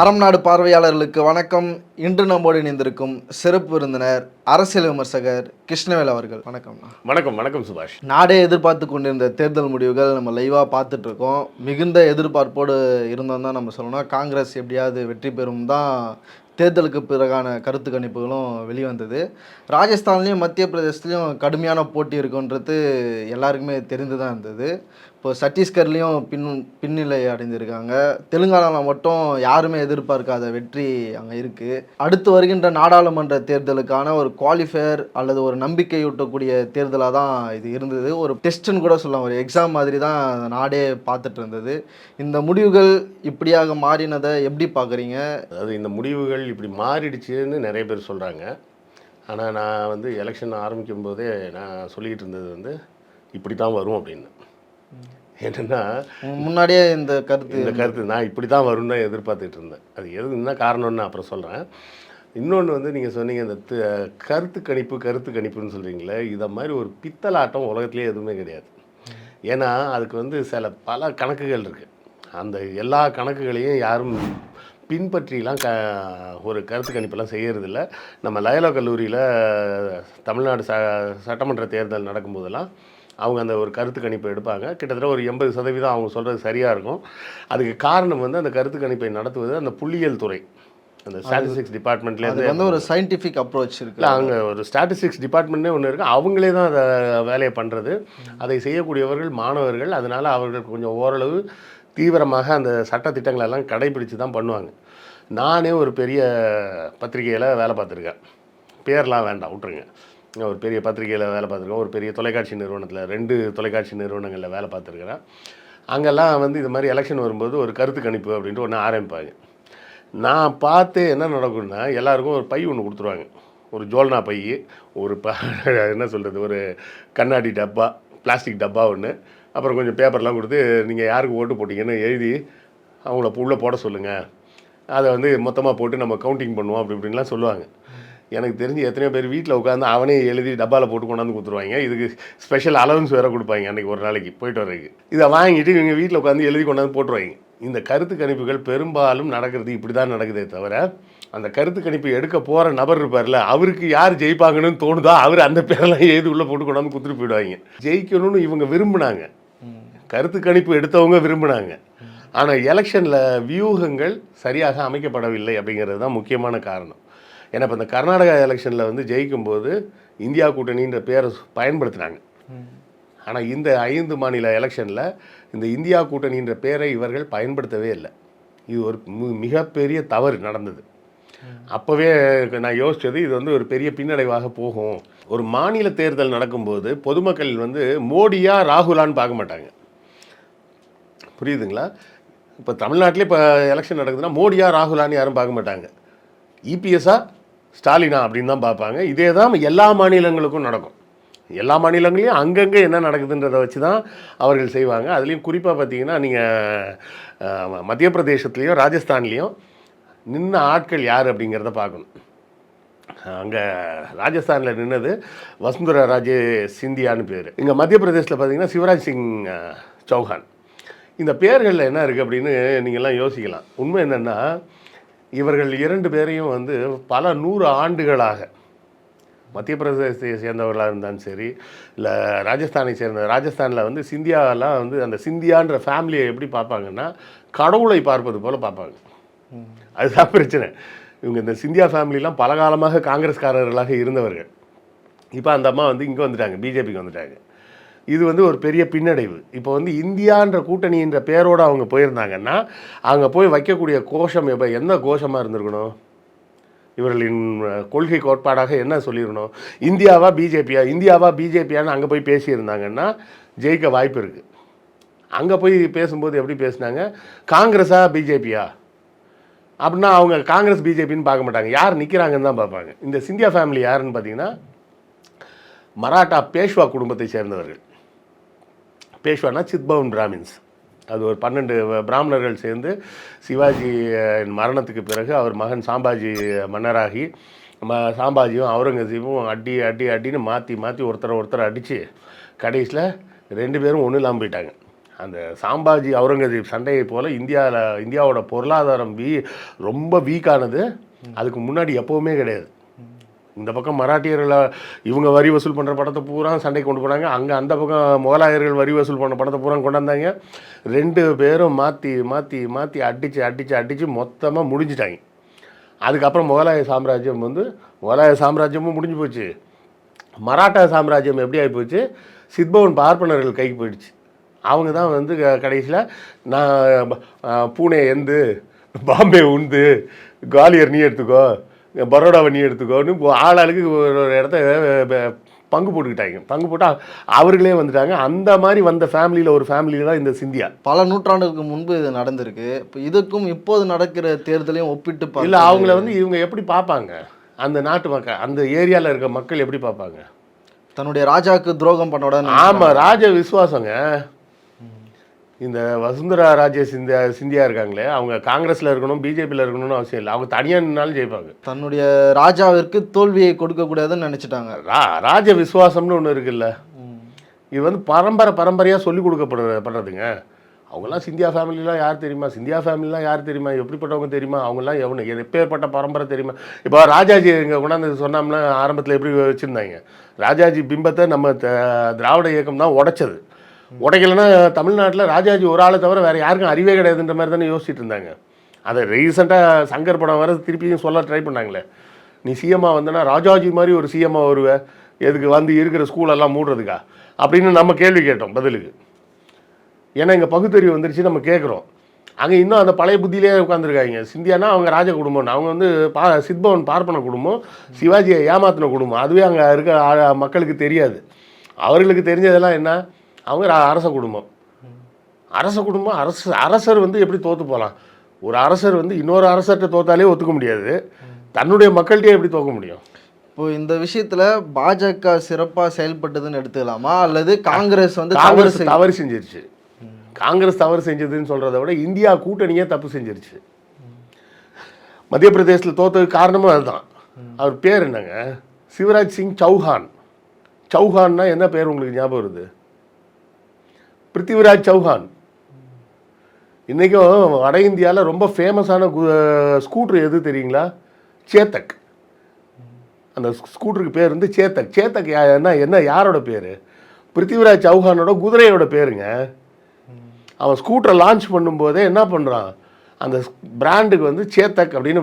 அறம் நாடு பார்வையாளர்களுக்கு வணக்கம். இன்று நம்மோடு இணைந்திருக்கும் சிறப்பு விருந்தினர் அரசியல் விமர்சகர் கிருஷ்ணவேல் அவர்கள். வணக்கம்ண்ணா. வணக்கம். வணக்கம் சுபாஷ். நாடே எதிர்பார்த்து கொண்டிருந்த தேர்தல் முடிவுகள் நம்ம லைவாக பார்த்துட்டு இருக்கோம். மிகுந்த எதிர்பார்ப்போடு இருந்தோம் தான் நம்ம சொல்லணும். காங்கிரஸ் எப்படியாவது வெற்றி பெறும் தான் தேர்தலுக்கு பிறகான கருத்து கணிப்புகளும் வெளிவந்தது. ராஜஸ்தான்லேயும் மத்திய பிரதேசத்துலேயும் கடுமையான போட்டி இருக்குன்றது எல்லாருக்குமே தெரிந்து தான் இருந்தது. இப்போ சத்தீஸ்கர்லேயும் பின்னிலை அடைந்திருக்காங்க. தெலுங்கானாவில் மட்டும் யாருமே எதிர்பார்க்காத வெற்றி அங்கே இருக்குது. அடுத்து வருகின்ற நாடாளுமன்ற தேர்தலுக்கான ஒரு குவாலிஃபயர் அல்லது ஒரு நம்பிக்கையூட்டக்கூடிய தேர்தலாக தான் இது இருந்தது. ஒரு டெஸ்ட்டுன்னு கூட சொல்லலாம், ஒரு எக்ஸாம் மாதிரி தான் நாடே பார்த்துட்டு இருந்தது. இந்த முடிவுகள் இப்படியாக மாறினதை எப்படி பார்க்குறீங்க? அதாவது இந்த முடிவுகள் இப்படி மாறிடுச்சுன்னு நிறைய பேர் சொல்கிறாங்க. ஆனால் நான் எலெக்ஷன் ஆரம்பிக்கும் போதே நான் சொல்லிகிட்டு இருந்தது இப்படி தான் வரும் அப்படின்னு. என்னென்னா முன்னாடியே இந்த கருத்து நான் இப்படி தான் வரும்னு எதிர்பார்த்துட்டு இருந்தேன். அது என்ன காரணம்னு அப்புறம் சொல்கிறேன். இன்னொன்று நீங்கள் சொன்னீங்க, இந்த கருத்து கணிப்புன்னு சொல்கிறீங்களே, இதை மாதிரி ஒரு பித்தலாட்டம் உலகத்துலேயே எதுவுமே கிடையாது. ஏன்னா அதுக்கு பல கணக்குகள் இருக்குது. அந்த எல்லா கணக்குகளையும் யாரும் பின்பற்றிலாம் ஒரு கருத்து கணிப்பெல்லாம் செய்கிறதில்ல. நம்ம லயோலா கல்லூரியில் தமிழ்நாடு சட்டமன்ற தேர்தல் நடக்கும்போதெல்லாம் அவங்க அந்த ஒரு கருத்து கணிப்பை எடுப்பாங்க. கிட்டத்தட்ட ஒரு 80% அவங்க சொல்கிறது சரியாக இருக்கும். அதுக்கு காரணம் அந்த கருத்து கணிப்பை நடத்துவது அந்த புள்ளியியல் துறை, அந்த ஸ்டாட்டிஸ்டிக்ஸ் டிபார்ட்மெண்ட்லேருந்து ஒரு சயின்டிஃபிக் அப்ரோச் இருக்குது. அங்கே ஒரு ஸ்டாட்டிஸ்டிக்ஸ் டிபார்ட்மெண்ட்னே ஒன்று இருக்குது. அவங்களே தான் அதை வேலையை பண்ணுறது. அதை செய்யக்கூடியவர்கள் மாணவர்கள். அதனால் அவர்கள் கொஞ்சம் ஓரளவு தீவிரமாக அந்த சட்டத்திட்டங்களெல்லாம் கடைபிடித்து தான் பண்ணுவாங்க. நானே ஒரு பெரிய பத்திரிகையில் வேலை பார்த்துருக்கேன். பேர்லாம் வேண்டாம், விட்டுருங்க. ஒரு பெரிய பத்திரிகையில் வேலை பார்த்துருக்கேன். ஒரு பெரிய தொலைக்காட்சி நிறுவனத்தில் 2 தொலைக்காட்சி நிறுவனங்களில் வேலை பார்த்துருக்கிறேன். அங்கெல்லாம் இது மாதிரி எலெக்ஷன் வரும்போது ஒரு கருத்து கணிப்பு அப்படின்ட்டு ஒன்று ஆரம்பிப்பாங்க. நான் பார்த்து என்ன நடக்கும்னா, எல்லாருக்கும் ஒரு பை ஒன்று கொடுத்துருவாங்க. ஒரு ஜோல்னா பை, ஒரு என்ன சொல்கிறது, ஒரு கண்ணாடி டப்பா, பிளாஸ்டிக் டப்பா ஒன்று, அப்புறம் கொஞ்சம் பேப்பர்லாம் கொடுத்து நீங்கள் யாருக்கு ஓட்டு போட்டிங்கன்னு எழுதி அவங்கள உள்ளே போட சொல்லுங்கள். அதை மொத்தமாக போட்டு நம்ம கவுண்டிங் பண்ணுவோம் அப்படி இப்படின்லாம் சொல்லுவாங்க. எனக்கு தெரிஞ்சு எத்தனையோ பேர் வீட்டில் உட்காந்து அவனே எழுதி டப்பாவில் போட்டு கொண்டாந்து கொடுத்துருவாங்க. இதுக்கு ஸ்பெஷல் அலவன்ஸ் வேறு கொடுப்பாங்க அன்றைக்கி ஒரு நாளைக்கு போயிட்டு வர்றதுக்கு. இதை வாங்கிட்டு இவங்க வீட்டில் உட்காந்து எழுதி கொண்டாந்து போட்டுருவாங்க. இந்த கருத்து கணிப்புகள் பெரும்பாலும் நடக்கிறது இப்படி தான் நடக்குதே தவிர, அந்த கருத்து கணிப்பு எடுக்க போகிற நபர் இருப்பார்ல, அவருக்கு யார் ஜெயிப்பாங்கன்னு தோணுதோ அவர் அந்த பேரெல்லாம் எழுதி உள்ளே போட்டு கொண்டாந்து கொடுத்துட்டு போயிடுவாங்க. ஜெயிக்கணும்னு இவங்க விரும்பினாங்க, கருத்து கணிப்பு எடுத்தவங்க விரும்பினாங்க. ஆனால் எலெக்ஷனில் வியூகங்கள் சரியாக அமைக்கப்படவில்லை அப்படிங்கிறது தான் முக்கியமான காரணம். ஏன்னா இப்போ இந்த கர்நாடகா எலெக்ஷனில் ஜெயிக்கும்போது இந்தியா கூட்டணின்ற பேரை பயன்படுத்தினாங்க. ஆனால் இந்த 5 மாநில எலெக்ஷனில் இந்த இந்தியா கூட்டணின்ற பேரை இவர்கள் பயன்படுத்தவே இல்லை. இது ஒரு மிகப்பெரிய தவறு நடந்தது. அப்போவே நான் யோசித்தது, இது ஒரு பெரிய பின்னடைவாக போகும். ஒரு மாநில தேர்தல் நடக்கும்போது பொதுமக்கள் மோடியா ராகுலான்னு பார்க்க மாட்டாங்க. புரியுதுங்களா? இப்போ தமிழ்நாட்டிலே இப்போ எலெக்ஷன் நடக்குதுன்னா மோடியா ராகுலான்னு யாரும் பார்க்க மாட்டாங்க. இபிஎஸ்ஸா ஸ்டாலினா அப்படின்னு தான் பார்ப்பாங்க. இதே தான் எல்லா மாநிலங்களுக்கும் நடக்கும். எல்லா மாநிலங்களையும் அங்கங்கே என்ன நடக்குதுன்றதை வச்சு தான் அவர்கள் செய்வாங்க. அதுலேயும் குறிப்பாக பார்த்தீங்கன்னா, நீங்கள் மத்திய பிரதேசத்துலேயும் ராஜஸ்தான்லேயும் நின்ன ஆட்கள் யார் அப்படிங்கிறத பார்க்கணும். அங்கே ராஜஸ்தானில் நின்னது வசுந்தரா ராஜே சிந்தியான்னு பேர். இங்கே மத்திய பிரதேசத்தில் பார்த்தீங்கன்னா சிவராஜ் சிங் சௌஹான். இந்த பேர்களில் என்ன இருக்குது அப்படின்னு நீங்கள்லாம் யோசிக்கலாம். உண்மை என்னென்னா, இவர்கள் 2 பேரையும் பல 100 ஆண்டுகளாக மத்திய பிரதேசத்தை சேர்ந்தவர்களாக இருந்தாலும் சரி, இல்லை ராஜஸ்தானை சேர்ந்த, ராஜஸ்தானில் சிந்தியாவெல்லாம் அந்த சிந்தியான்ற ஃபேமிலியை எப்படி பார்ப்பாங்கன்னா, கடவுளை பார்ப்பது போல் பார்ப்பாங்க. அதுதான் பிரச்சனை. இவங்க இந்த சிந்தியா ஃபேமிலிலாம் பல காலமாக காங்கிரஸ்காரர்களாக இருந்தவர்கள். இப்போ அந்த அம்மா இங்கே வந்துட்டாங்க, பிஜேபிக்கு வந்துட்டாங்க. இது ஒரு பெரிய பின்னடைவு. இப்போ இந்தியான்ற கூட்டணின்ற பேரோடு அவங்க போயிருந்தாங்கன்னா, அங்கே போய் வைக்கக்கூடிய கோஷம் என்ன கோஷமாக இருந்திருக்கணும்? இவர்களின் கொள்கை கோட்பாடாக என்ன சொல்லியிருக்கணும்? இந்தியாவா பிஜேபியான்னு அங்கே போய் பேசியிருந்தாங்கன்னா ஜெயிக்க வாய்ப்பு இருக்குது. அங்கே போய் பேசும்போது எப்படி பேசினாங்க? காங்கிரஸா பிஜேபியா அப்படின்னா அவங்க காங்கிரஸ் பிஜேபின்னு பார்க்க மாட்டாங்க, யார் நிற்கிறாங்கன்னு தான் பார்ப்பாங்க. இந்த சிந்தியா ஃபேமிலி யாருன்னு பார்த்தீங்கன்னா, மராட்டா பேஷ்வா குடும்பத்தை சேர்ந்தவர்கள். பேஷ்வானா சித்பவன் பிராமின்ஸ். அது ஒரு 12 பிராமணர்கள் சேர்ந்து சிவாஜி மரணத்துக்கு பிறகு அவர் மகன் சாம்பாஜி மன்னராகி, சாம்பாஜியும் அவுரங்கசீபும் அடின்னு மாற்றி ஒருத்தரை அடித்து கடைசியில் 2 பேரும் ஒன்றும் இல்லாமல் போயிட்டாங்க. அந்த சாம்பாஜி அவுரங்கசீப் சண்டையை போல் இந்தியாவோட பொருளாதாரம் ரொம்ப வீக்கானது அதுக்கு முன்னாடி எப்போவுமே கிடையாது. இந்த பக்கம் மராட்டியர்களை இவங்க வரி வசூல் பண்ணுற படத்தை பூரா சண்டை கொண்டு போனாங்க, அங்கே அந்த பக்கம் முகலாயர்கள் வரி வசூல் பண்ண படத்தை பூரா கொண்டாந்தாங்க. 2 பேரும் மாற்றி மாற்றி மாற்றி அடித்து மொத்தமாக முடிஞ்சிட்டாங்க. அதுக்கப்புறம் முகலாய சாம்ராஜ்யமும் முடிஞ்சு போச்சு. மராட்டா சாம்ராஜ்யம் எப்படி ஆகி போச்சு, சித்பவன் பார்ப்பனர்கள் கைக்கு போயிடுச்சு. அவங்க தான் வந்து கடைசியில் நான் பூனே எந்து, பாம்பே உந்து, குவாலியர் நீ எடுத்துக்கோ, பரோடாவை நீ எடுத்துக்கோன்னு ஆளாளுக்கு ஒரு இடத்த பங்கு போட்டுக்கிட்டாங்க. பங்கு போட்டால் அவர்களே வந்துட்டாங்க. அந்த மாதிரி வந்த ஃபேமிலியில் ஒரு ஃபேமிலியில் தான் இந்த சிந்தியா. பல நூற்றாண்டுகளுக்கு முன்பு இது நடந்திருக்கு. இப்போ இதுக்கும் இப்போது நடக்கிற தேர்தலையும் ஒப்பிட்டு இல்லை, அவங்கள வந்து இவங்க எப்படி பார்ப்பாங்க, அந்த நாட்டு மக்கள், அந்த ஏரியாவில் இருக்க மக்கள் எப்படி பார்ப்பாங்க? தன்னுடைய ராஜாவுக்கு துரோகம் பண்ணோட. ஆமாம், ராஜ விசுவாசங்க. இந்த வசுந்தரா ராஜே சிந்தியா இருக்காங்களே, அவங்க காங்கிரஸில் இருக்கணும், பிஜேபியில் இருக்கணும்னு அவசியம் இல்லை. அவங்க தனியாக நின்னாலும் ஜெயிப்பாங்க. தன்னுடைய ராஜாவிற்கு தோல்வியை கொடுக்கக்கூடாதுன்னு நினச்சிட்டாங்க. ராஜ விசுவாசம்னு ஒன்று இருக்குல்ல, இது வந்து பரம்பரையாக சொல்லிக் கொடுக்கப்படுறதுங்க. அவங்கெல்லாம் சிந்தியா ஃபேமிலிலாம் யார் தெரியுமா? எப்படிப்பட்டவங்க தெரியுமா? அவங்கெல்லாம் எப்பேற்பட்ட பரம்பரை தெரியுமா? இப்போ ராஜாஜி இங்கே கொண்டாந்து சொன்னோம்னா ஆரம்பத்தில் எப்படி வச்சுருந்தாங்க, ராஜாஜி பிம்பத்தை நம்ம திராவிட இயக்கம் தான் உடைச்சது. உடைக்கலைன்னா தமிழ்நாட்டில் ராஜாஜி ஒரு ஆளை தவிர வேறு யாருக்கும் அறிவே கிடையாதுன்ற மாதிரி தானே யோசிச்சுட்டு இருந்தாங்க. அதை ரீசெண்டாக சங்கர் படம் வர திருப்பியும் சொல்ல ட்ரை பண்ணாங்களே, நீ சிஎம்மாக வந்தனா ராஜாஜி மாதிரி ஒரு சிஎம்மாக வருவேன், எதுக்கு வந்து இருக்கிற ஸ்கூலெல்லாம் மூடுறதுக்கா அப்படின்னு நம்ம கேள்வி கேட்டோம் பதிலுக்கு. ஏன்னா இங்கே பகுத்தறிவு வந்துருச்சு, நம்ம கேட்குறோம். அங்கே இன்னும் அந்த பழைய புத்தியிலே உட்காந்துருக்காங்க. சிந்தியானா அவங்க ராஜ குடும்பம், அவங்க வந்து சித்பவன் பார்ப்பன குடும்பம், சிவாஜியை ஏமாத்தின குடும்பம். அதுவே அங்கே இருக்க மக்களுக்கு தெரியாது. அவர்களுக்கு தெரிஞ்சதெல்லாம் என்ன, அவங்க அரச குடும்பம். அரசர் வந்து எப்படி தோற்று போகலாம்? ஒரு அரசர் வந்து இன்னொரு அரசர்கிட்ட தோத்தாலே ஒத்துக்க முடியாது, தன்னுடைய மக்கள்கிட்டே எப்படி தோக்க முடியும்? இப்போ இந்த விஷயத்தில் பாஜக சிறப்பாக செயல்பட்டதுன்னு எடுத்துக்கலாமா, அல்லது காங்கிரஸ் வந்து தவறு செஞ்சிருச்சு? காங்கிரஸ் தவறு செஞ்சதுன்னு சொல்கிறத விட இந்தியா கூட்டணியே தப்பு செஞ்சிருச்சு. மத்திய பிரதேசத்தில் தோத்ததுக்கு காரணமும் அதுதான். அவர் பேர் என்னங்க, சிவராஜ் சிங் சௌஹான். சௌஹான்னா என்ன பேர் உங்களுக்கு ஞாபகம் வருது? பிருத்திவிராஜ் சௌஹான். இன்றைக்கும் வட இந்தியாவில் ரொம்ப ஃபேமஸான ஸ்கூட்ரு எது தெரியுங்களா? சேத்தக். அந்த ஸ்கூட்டருக்கு பேர் வந்து சேத்தக். சேத்தக் என்ன யாரோட பேர்? பிருத்திவிராஜ் சௌஹானோட குதிரையோட பேருங்க. அவன் ஸ்கூட்டரை லான்ச் பண்ணும்போதே என்ன பண்ணுறான், அந்த பிராண்டுக்கு வந்து சேத்தக் அப்படின்னு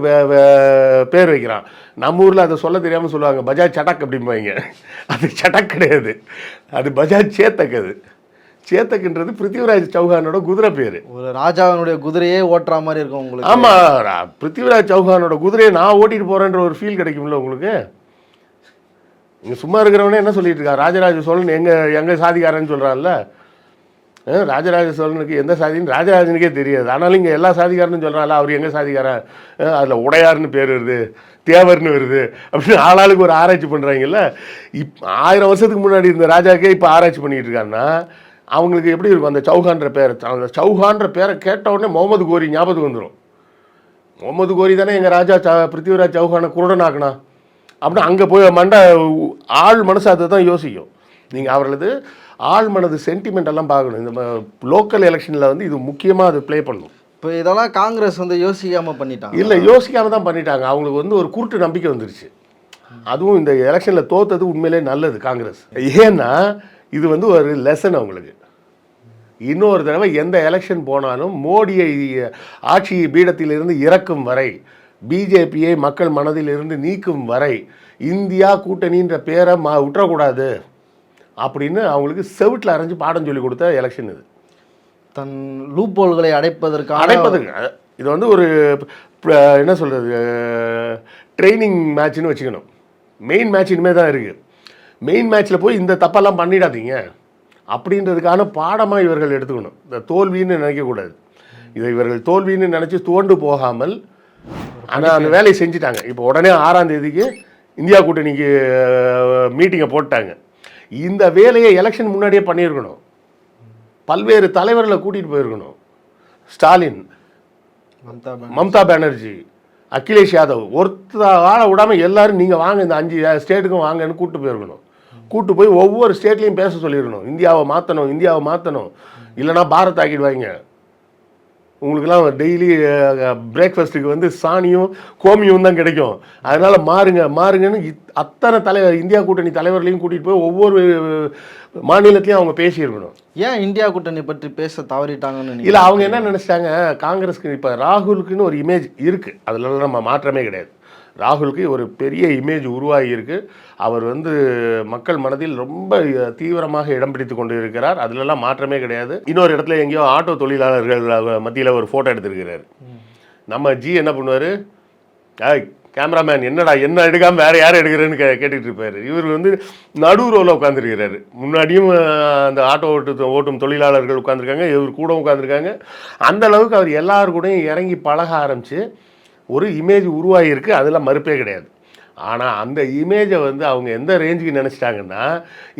பேர் வைக்கிறான். நம்ம ஊரில் அதை சொல்ல தெரியாமல் சொல்லுவாங்க பஜாஜ் சடக் அப்படிம்பாங்க. அது சடக் கிடையாது, அது பஜாஜ் சேத்தக். அது சேத்தக்ன்றது பிருத்திவிராஜ் சௌஹானோட குதிரை பேர். ஒரு ராஜாவினுடைய குதிரையே ஓட்டுற மாதிரி இருக்கும் உங்களுக்கு. ஆமாம், பிருத்திவிராஜ் சௌஹானோட குதிரையை நான் ஓட்டிட்டு போகிறேன்ற ஒரு ஃபீல் கிடைக்கும்ல உங்களுக்கு. இங்கே சும்மா இருக்கிறவனே என்ன சொல்லிட்டு இருக்கா, ராஜராஜ சோழன் எங்கள் சாதிக்காரன்னு சொல்கிறான்ல. ராஜராஜ சோழனுக்கு எந்த சாதின்னு ராஜராஜனுக்கே தெரியாது, ஆனாலும் இங்கே எல்லா சாதிக்காரன்னு சொல்கிறான்ல, அவர் எங்கள் சாதிக்காரன், அதில் உடையார்னு பேர் வருது, தேவர்னு வருது அப்படின்னு ஆளாளுக்கு ஒரு ஆராய்ச்சி பண்ணுறாங்கல்ல. 1000 வருஷத்துக்கு முன்னாடி இருந்த ராஜாக்கே இப்போ ஆராய்ச்சி பண்ணிகிட்டு இருக்காங்கன்னா அவங்களுக்கு எப்படி இருக்கும்? அந்த சௌஹான்ற பேரை, அந்த சௌஹான்ற பேரை கேட்ட உடனே முகமது கோரி ஞாபகத்துக்கு வந்துடும். முகமது கோரி தானே எங்கள் ராஜா பிருத்திவிராஜ் சௌஹானை குருடனாக்குனா அப்படின்னு அங்கே போய் ஆள் மனசு அதை தான் யோசிக்கும். நீங்கள் அவர்களது ஆள் மனது சென்டிமெண்ட் எல்லாம் பார்க்கணும். இந்த லோக்கல் எலெக்ஷனில் வந்து இது முக்கியமாக அது ப்ளே பண்ணணும். இப்போ இதெல்லாம் காங்கிரஸ் வந்து யோசிக்காமல் பண்ணிட்டாங்க. இல்லை, யோசிக்காமல் தான் பண்ணிட்டாங்க. அவங்களுக்கு வந்து ஒரு குருட்டு நம்பிக்கை வந்துருச்சு. அதுவும் இந்த எலெக்ஷனில் தோத்தது உண்மையிலே நல்லது காங்கிரஸ். ஏன்னா இது வந்து ஒரு லெசன் அவங்களுக்கு. இன்னொரு தடவை எந்த எலெக்ஷன் போனாலும் மோடியை ஆட்சி பீடத்திலிருந்து இறக்கும் வரை, பிஜேபியை மக்கள் மனதிலிருந்து நீக்கும் வரை இந்தியா கூட்டணின்ற பேரை விட்டுறக்கூடாது அப்படின்னு அவங்களுக்கு செவிட்டில் அரைஞ்சு பாடம் சொல்லி கொடுத்த எலெக்ஷன் இது. தன் லூப்போல்களை அடைப்பதற்கு இது வந்து ஒரு என்ன சொல்கிறது, ட்ரைனிங் மேட்ச்னு வச்சுக்கணும். மெயின் மேட்ச் இனிமேல் தான் இருக்குது. மெயின் மேட்ச்சில் போய் இந்த தப்பெல்லாம் பண்ணிடாதீங்க அப்படின்றதுக்கான பாடமாக இவர்கள் எடுத்துக்கணும். இந்த தோல்வின்னு நினைக்கக்கூடாது. இதை இவர்கள் தோல்வின்னு நினச்சி தோண்டு போகாமல் ஆனால் அந்த வேலையை செஞ்சுட்டாங்க. இப்போ உடனே 6ஆம் தேதிக்கு இந்தியா கூட்டணிக்கு மீட்டிங்கை போட்டாங்க. இந்த வேலையை எலெக்ஷன் முன்னாடியே பண்ணியிருக்கணும். பல்வேறு தலைவர்களை கூட்டிகிட்டு போயிருக்கணும். ஸ்டாலின், மம்தா பானர்ஜி, அகிலேஷ் யாதவ், ஒருத்தர் ஆள விடாமல் எல்லாரும் நீங்கள் வாங்க, இந்த 5 ஸ்டேட்டுக்கும் வாங்கன்னு கூப்பிட்டு போயிருக்கணும். கூட்டு போய் ஒவ்வொரு ஸ்டேட்லேயும் பேச சொல்லிடணும். இந்தியாவை மாற்றணும், இல்லைனா பாரத் ஆக்கிடுவாங்க. உங்களுக்குலாம் டெய்லி பிரேக்ஃபாஸ்ட்டுக்கு வந்து சாணியும் கோமியும் தான் கிடைக்கும். அதனால் மாறுங்கன்னு அத்தனை இந்தியா கூட்டணி தலைவர்களையும் கூட்டிகிட்டு போய் ஒவ்வொரு மாநிலத்தையும் அவங்க பேசியிருக்கணும். ஏன் இந்தியா கூட்டணி பற்றி பேச தவறிட்டாங்கன்னு? இல்லை, அவங்க என்ன நினச்சிட்டாங்க, காங்கிரஸுக்கு இப்போ ராகுலுக்குன்னு ஒரு இமேஜ் இருக்குது, அதில் நம்ம மாற்றமே கிடையாது. ராகுலுக்கு ஒரு பெரிய இமேஜ் உருவாகி இருக்கு. அவர் வந்து மக்கள் மனதில் ரொம்ப தீவிரமாக இடம் பிடித்து கொண்டு இருக்கிறார். அதுலலாம் மாற்றமே கிடையாது. இன்னொரு இடத்துல எங்கேயோ ஆட்டோ தொழிலாளர்கள் மத்தியில் ஒரு ஃபோட்டோ எடுத்திருக்கிறார். நம்ம என்ன பண்ணுவார், கேமராமேன் என்னடா என்ன எடுக்காமல் வேறு யாரும் எடுக்கிறேன்னு கேட்டுட்டு இருப்பார். இவர் வந்து நடு ரோவில் உட்காந்துருக்கிறாரு. முன்னாடியும் அந்த ஆட்டோ ஓட்டும் தொழிலாளர்கள் உட்காந்துருக்காங்க, இவர் கூட உட்காந்துருக்காங்க. அந்த அளவுக்கு அவர் எல்லாரு கூடயும் இறங்கி பழக ஆரம்பித்து ஒரு இமேஜ் உருவாகியிருக்கு, அதில் மறுப்பே கிடையாது. ஆனால் அந்த இமேஜை வந்து அவங்க எந்த ரேஞ்சுக்கு நினச்சிட்டாங்கன்னா,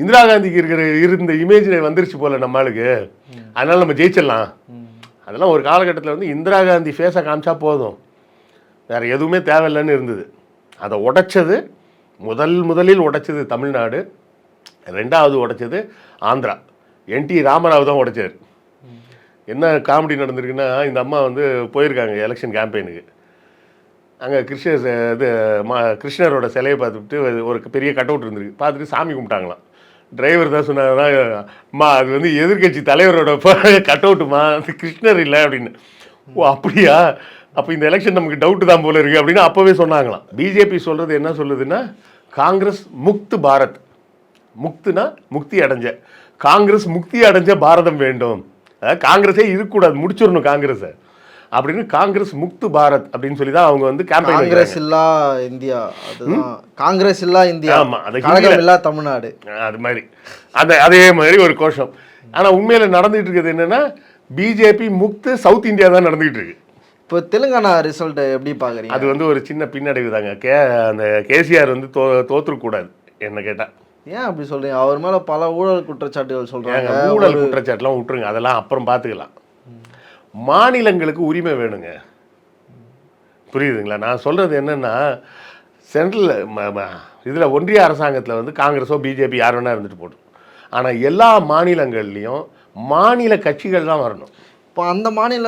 இந்திரா காந்திக்கு இருந்த இமேஜ் வந்துருச்சு போல் நம்மளுக்கு, அதனால் நம்ம ஜெயிச்சிடலாம். அதெல்லாம் ஒரு காலகட்டத்தில் வந்து இந்திரா காந்தி ஃபேஸை காமிச்சா போதும், வேறு எதுவுமே தேவையில்லைன்னு இருந்தது. அதை உடைச்சது முதலில் உடைச்சது தமிழ்நாடு, ரெண்டாவது உடைச்சது ஆந்திரா. என்டி ராமராவ் தான் உடைச்சார். என்ன காமெடி நடந்திருக்குன்னா, இந்த அம்மா வந்து போயிருக்காங்க எலெக்ஷன் கேம்பெயினுக்கு. அங்கே கிருஷ்ணரோட சிலையை பார்த்துட்டு ஒரு பெரிய கட் அவுட் இருந்திருக்கு, பார்த்துட்டு சாமி கும்பிட்டாங்களாம். டிரைவர் தான் சொன்னாங்கன்னா, அம்மா அது வந்து எதிர்கட்சி தலைவரோட கட் அவுட்டுமா, அது கிருஷ்ணர் இல்லை அப்படின்னு. ஓ அப்படியா, அப்போ இந்த எலெக்ஷன் நமக்கு டவுட்டு தான் போல இருக்குது அப்படின்னு அப்போவே சொன்னாங்களாம். பிஜேபி சொல்கிறது என்ன சொல்லுதுன்னா, காங்கிரஸ் முக்து பாரத், முக்துனா முக்தி அடைஞ்ச, காங்கிரஸ் முக்தி அடைஞ்ச பாரதம் வேண்டும், அதாவது காங்கிரஸே இருக்கக்கூடாது, முடிச்சிடணும் காங்கிரஸை அப்படின்னு, காங்கிரஸ் முக்து பாரத் அப்படின்னு சொல்லி தான் அவங்க வந்து கேம்பெயின். காங்கிரஸ் இல்லா இந்தியா, அதுதான் காங்கிரஸ் இல்லா இந்தியா. ஆமாம், அது இல்லா தமிழ்நாடு, அது மாதிரி அதே மாதிரி ஒரு கோஷம். ஆனால் உண்மையில் நடந்துகிட்டு இருக்கிறது என்னென்னா, பிஜேபி முக்து சவுத் இந்தியா தான் நடந்துகிட்டு இருக்கு. இப்போ தெலுங்கானா ரிசல்ட் எப்படி பார்க்குறீங்க? அது வந்து ஒரு சின்ன பின்னடைவு தாங்க. அந்த கேசிஆர் வந்து தோற்றுக்கூடாது என்ன கேட்டால். ஏன் அப்படி சொல்கிறீங்க? அவர் மேலே பல ஊழல் குற்றச்சாட்டுகள் சொல்கிறாங்க. ஊழல் குற்றச்சாட்டுலாம் விட்டுருங்க, அதெல்லாம் அப்புறம் பார்த்துக்கலாம். மாநிலங்களுக்கு உரிமை வேணுங்க, புரியுதுங்களா? நான் சொல்கிறது என்னென்னா, சென்ட்ரல் இதில் ஒன்றிய அரசாங்கத்தில் வந்து காங்கிரஸோ பிஜேபி யார் வேணா இருந்துட்டு போடும், ஆனால் எல்லா மாநிலங்கள்லேயும் மாநில கட்சிகள் தான் வரணும். இப்போ அந்த மாநில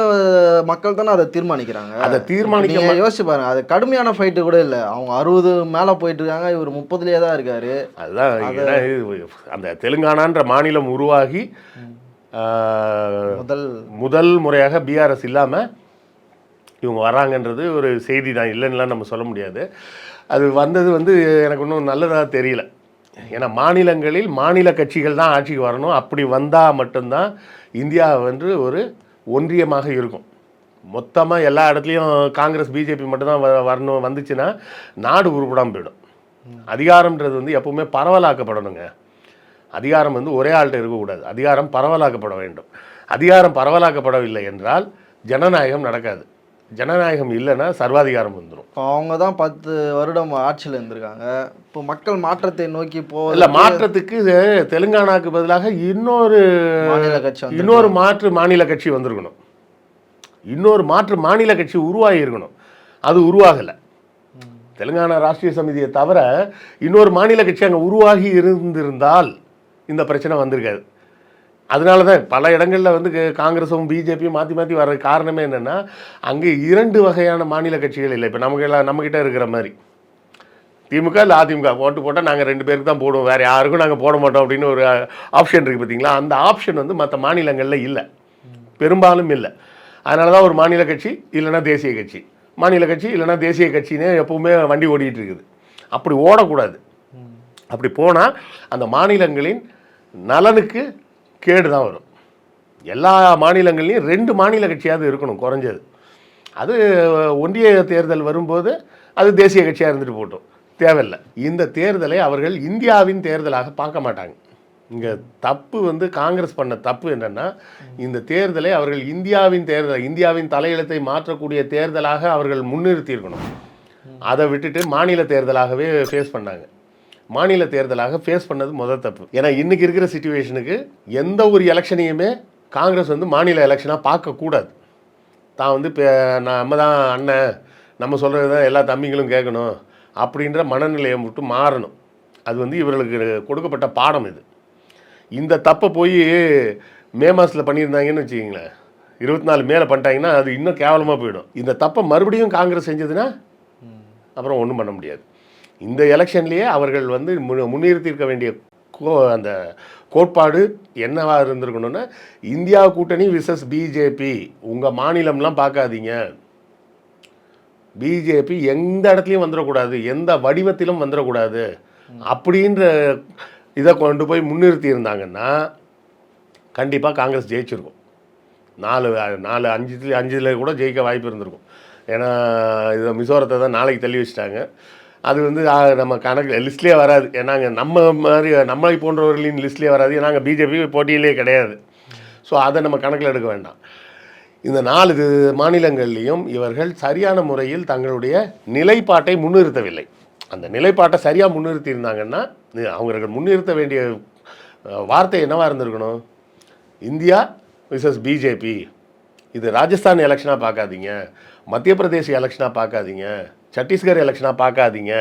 மக்கள் தானே அதை தீர்மானிக்கிறாங்க. அதை தீர்மானிக்க யோசிச்சு பாருங்க, அது கடுமையான ஃபைட்டு கூட இல்லை. அவங்க 60 மேலே போயிட்டு இருக்காங்க, இவர் 30லேயே தான் இருக்காரு. அதுதான் அந்த தெலுங்கானான்ற மாநிலம் உருவாகி முதல் முறையாக பிஆர்எஸ் இல்லாமல் இவங்க வராங்கன்றது ஒரு செய்தி தான், இல்லைன்னுலாம் நம்ம சொல்ல முடியாது. அது வந்தது வந்து எனக்கு இன்னும் நல்லதாக தெரியல. ஏன்னா மாநிலங்களில் மாநில கட்சிகள் தான் ஆட்சிக்கு வரணும். அப்படி வந்தால் மட்டும்தான் இந்தியா வந்து ஒரு ஒன்றியமாக இருக்கும். மொத்தமாக எல்லா இடத்துலையும் காங்கிரஸ் பிஜேபி மட்டும்தான் வரணும், வந்துச்சுன்னா நாடு உருப்படாமல் போயிடும். அதிகாரம்ன்றது வந்து எப்பவுமே பரவலாக்கப்படணுங்க. அதிகாரம் வந்து ஒரே ஆள்கிட்ட இருக்கக்கூடாது, அதிகாரம் பரவலாக்கப்பட வேண்டும். அதிகாரம் பரவலாக்கப்படவில்லை என்றால் ஜனநாயகம் நடக்காது. ஜனநாயகம் இல்லைன்னா சர்வாதிகாரம் வந்துடும். இப்போ அவங்க தான் 10 வருடம் ஆட்சியில் இருந்திருக்காங்க. இப்போ மக்கள் மாற்றத்தை நோக்கி இல்லை, மாற்றத்துக்கு தெலுங்கானாவுக்கு பதிலாக இன்னொரு மாநில கட்சி வந்திருக்கணும். இன்னொரு மாநில கட்சி உருவாகி இருக்கணும். அது உருவாகலை. தெலுங்கானா ராஷ்ட்ரிய சமிதியை தவிர இன்னொரு மாநில கட்சி அங்கே உருவாகி இருந்திருந்தால் இந்த பிரச்சனை வந்திருக்காது. அதனால தான் பல இடங்களில் வந்து காங்கிரஸும் பிஜேபியும் மாற்றி வர்ற காரணமே என்னென்னா, அங்கே 2 வகையான மாநில கட்சிகள் இல்லை. இப்போ நம்மக்கிட்ட இருக்கிற மாதிரி திமுக இல்லை அதிமுக ஓட்டு போட்டால் நாங்கள் 2 பேருக்கு தான் போடுவோம், வேறு யாருக்கும் நாங்கள் போட மாட்டோம் அப்படின்னு ஒரு ஆப்ஷன் இருக்குது பார்த்தீங்களா. அந்த ஆப்ஷன் வந்து மற்ற மாநிலங்களில் இல்லை, பெரும்பாலும் இல்லை. அதனால தான் ஒரு மாநில கட்சி இல்லைன்னா தேசிய கட்சி, மாநில கட்சி இல்லைன்னா தேசிய கட்சினே எப்பவுமே வண்டி ஓடிட்டு இருக்குது. அப்படி ஓடக்கூடாது. அப்படி போனால் அந்த மாநிலங்களின் நலனுக்கு கேடு தான் வரும். எல்லா மாநிலங்கள்லையும் 2 மாநில கட்சியாவது இருக்கணும் குறைஞ்சது. அது ஒன்றிய தேர்தல் வரும்போது அது தேசிய கட்சியாக இருந்துட்டு போட்டோம், தேவையில்லை. இந்த தேர்தலை அவர்கள் இந்தியாவின் தேர்தலாக பார்க்க மாட்டாங்க. இங்கே தப்பு வந்து காங்கிரஸ் பண்ண தப்பு என்னென்னா, இந்த தேர்தலை அவர்கள் இந்தியாவின் தேர்தல், இந்தியாவின் தலையெழுத்தை மாற்றக்கூடிய தேர்தலாக அவர்கள் முன்னிறுத்தியிருக்கணும். அதை விட்டுட்டு மாநில தேர்தலாகவே ஃபேஸ் பண்ணாங்க. மாநில தேர்தலாக ஃபேஸ் பண்ணது முதல் தப்பு. ஏன்னா இன்றைக்கி இருக்கிற சிச்சுவேஷனுக்கு எந்த ஒரு எலெக்ஷனையுமே காங்கிரஸ் வந்து மாநில எலெக்ஷனாக பார்க்கக்கூடாது. தான் வந்து இப்போ நம்ம தான் அண்ணன், நம்ம சொல்கிறது தான் எல்லா தம்பிங்களும் கேட்கணும் அப்படின்ற மனநிலையை மட்டும் மாறணும். அது வந்து இவர்களுக்கு கொடுக்கப்பட்ட பாடம் இது. இந்த தப்பை போய் மே மாதத்தில் பண்ணியிருந்தாங்கன்னு வச்சுக்கிங்களேன், 24 மேலே பண்ணிட்டாங்கன்னா அது இன்னும் கேவலமாக போயிடும். இந்த தப்பை மறுபடியும் காங்கிரஸ் செஞ்சதுன்னா அப்புறம் ஒன்றும் பண்ண முடியாது. இந்த எலெக்ஷன்லேயே அவர்கள் வந்து முன்னிறுத்தியிருக்க வேண்டிய அந்த கோட்பாடு என்னவா இருந்திருக்கணும்னா, இந்தியா கூட்டணி விசஸ் பிஜேபி, உங்கள் மாநிலம்லாம் பார்க்காதீங்க, பிஜேபி எந்த இடத்துலையும் வந்துடக்கூடாது, எந்த வடிவத்திலும் வந்துடக்கூடாது அப்படின்ற இதை கொண்டு போய் முன்னிறுத்தி இருந்தாங்கன்னா கண்டிப்பாக காங்கிரஸ் ஜெயிச்சிருக்கும். 5 கூட ஜெயிக்க வாய்ப்பு இருந்திருக்கும். ஏன்னா இதை மிசோரத்தை தான் நாளைக்கு தள்ளி வச்சுட்டாங்க. அது வந்து நம்ம கணக்கு லிஸ்ட்லேயே வராது. ஏன்னாங்க நம்மளை போன்றவர்களின் லிஸ்ட்லேயே வராது. ஏன்னா பிஜேபி போட்டியிலே கிடையாது. ஸோ அதை நம்ம கணக்கில் எடுக்க வேண்டாம். இந்த 4 மாநிலங்கள்லேயும் இவர்கள் சரியான முறையில் தங்களுடைய நிலைப்பாட்டை முன்னிறுத்தவில்லை. அந்த நிலைப்பாட்டை சரியாக முன்னிறுத்தி இருந்தாங்கன்னா அவர்கள் முன்னிறுத்த வேண்டிய வார்த்தை என்னவாக இருந்திருக்கணும்? India versus BJP. இது ராஜஸ்தான் எலெக்ஷனாக பார்க்காதீங்க, மத்திய பிரதேச எலெக்ஷனாக பார்க்காதீங்க, சத்தீஸ்கர் எலெக்ஷனாக பார்க்காதீங்க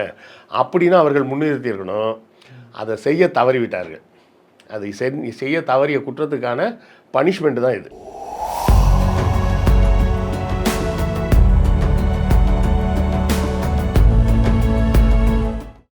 அப்படின்னு அவர்கள் முன்னிறுத்தியிருக்கணும். அதை செய்ய தவறிவிட்டார்கள். அதை செய்ய தவறிய குற்றத்துக்கான பனிஷ்மெண்ட் தான் இது.